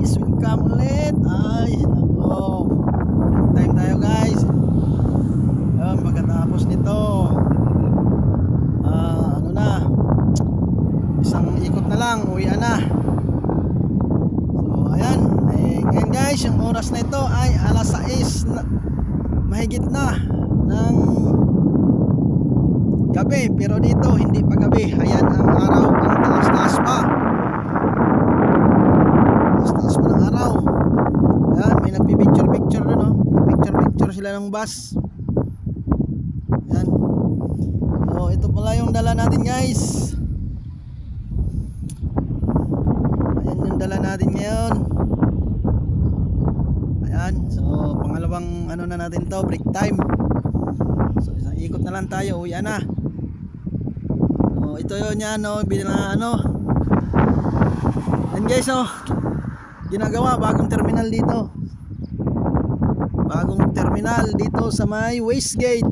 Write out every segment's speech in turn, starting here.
guys, welcome ulit. Ay, nako, time tayo guys. Pagkatapos nito ano na, isang ikot na lang, uwian na. So ayan, ngayon guys, yung oras na ito ay alas 6 na, mahigit na ng gabi. Pero dito hindi pa gabi, ayan ang araw, ang taas-taas pa. Taas pa ng araw. Ayan, may nagpipicture-picture doon, no? Picture-picture sila ng bus. Ayan. So, ito pala yung dala natin guys. Ayan yung dala natin ngayon. Ayan. So, pangalawang ano na natin to, break time. So, isang ikot na lang tayo, uwi na. So, ito yun yan, no? Bilang ano. Ayan guys, oh. Ginagawa bagong terminal dito. Bagong terminal dito sa may Westgate.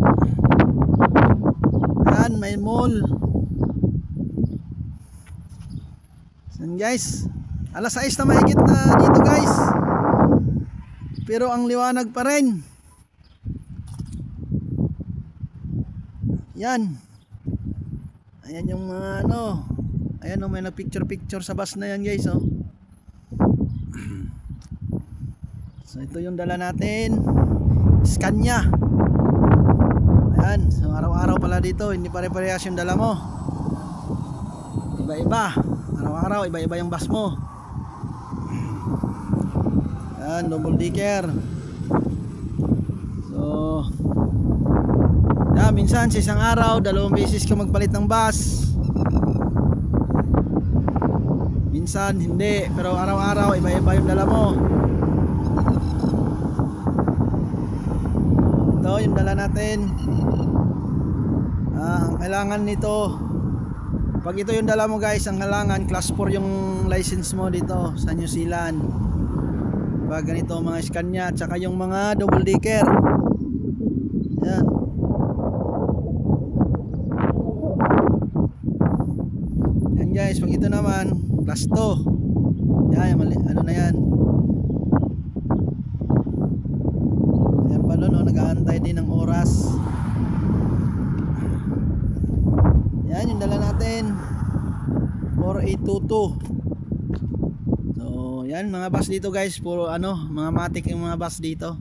Ayan, may mall. Ayan guys, alas 6 na mahigit na dito guys. Pero ang liwanag pa rin. Yan. Ayan yung mga ano. Ayan o, may nagpicture-picture sa bus na yan guys, oh. So ito yung dala natin, Scania. Ayan, so araw-araw pala dito, hindi pare-parehas yung dala mo. Iba-iba, araw-araw iba-iba yung bus mo. Ayan, double decker. So yeah, minsan sa isang araw, 2 beses ka magpalit ng bus. Minsan hindi, pero araw-araw iba-iba yung dala mo. Ito yung dala natin. Ang kailangan nito, pag ito yung dala mo guys, ang kailangan class 4 yung license mo dito sa New Zealand. Pag ganito mga Scania, at saka yung mga double decker. Yan. Yan guys, pag ito naman class 2. Yan, ano na yan. Yan pa doon, no? Nag-aantay din ng oras. Yan yung dala natin, 4822. So yan mga bus dito guys, puro ano, mga matic yung mga bus dito.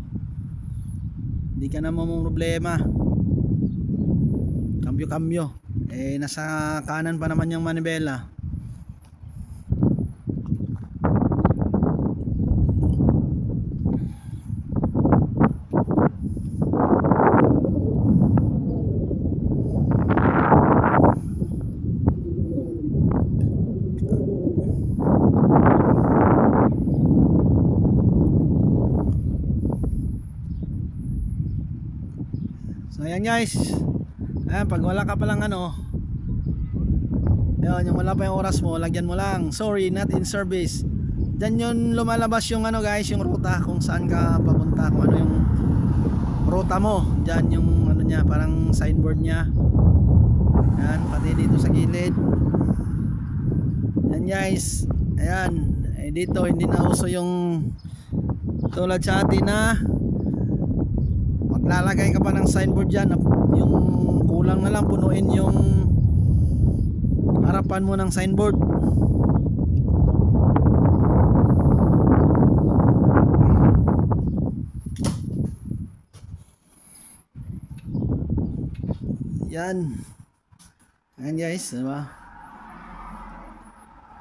Hindi ka na mong problema. Kambyo-kambyo. Nasa kanan pa naman yung manibela. So ayan guys, ayan, pag wala ka palang ano, yun, yung wala pa yung oras mo, lagyan mo lang sorry not in service. Diyan yun lumalabas yung ano guys, yung ruta kung saan ka papunta, kung ano yung ruta mo. Diyan yung ano niya, parang signboard niya. Ayan, pati dito sa gilid. Ayan guys, ayan, dito hindi na uso yung tulad sa atin na lalagay ka pa ng signboard dyan, yung kulang na lang punuin yung harapan mo ng signboard. Yan. Ayan guys, diba?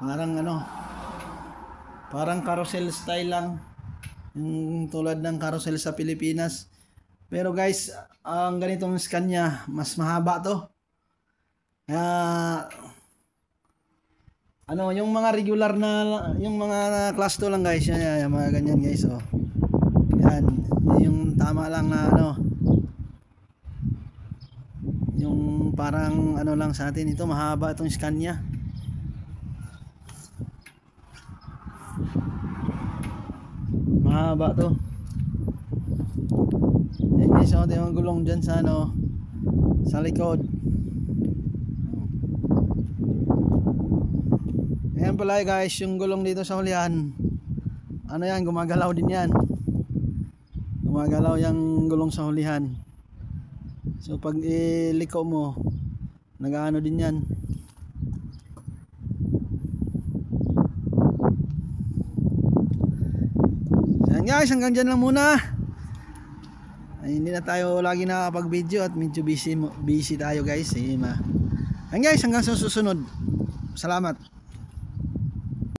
Parang ano, parang carousel style lang, yung tulad ng carousel sa Pilipinas. Pero guys, ang ganitong Scania, mas mahaba to. Ano, yung mga regular na, yung mga class 2 lang guys, yan, mga ganyan guys, oh. Yan, yung tama lang na ano, yung parang ano lang sa atin, ito mahaba itong Scania. Mahaba to. Yan guys, oh, yung gulong dyan sa ano, sa likod. Ayan pala guys, yung gulong dito sa hulihan ano yan, gumagalaw din yan. Gumagalaw yung gulong sa hulihan. So pag iliko mo, nagaano din yan. So yan guys, hanggang dyan lang muna. Ay, hindi na tayo lagi nakakapag video at medyo busy tayo guys. Yan guys, hanggang sa susunod. Salamat.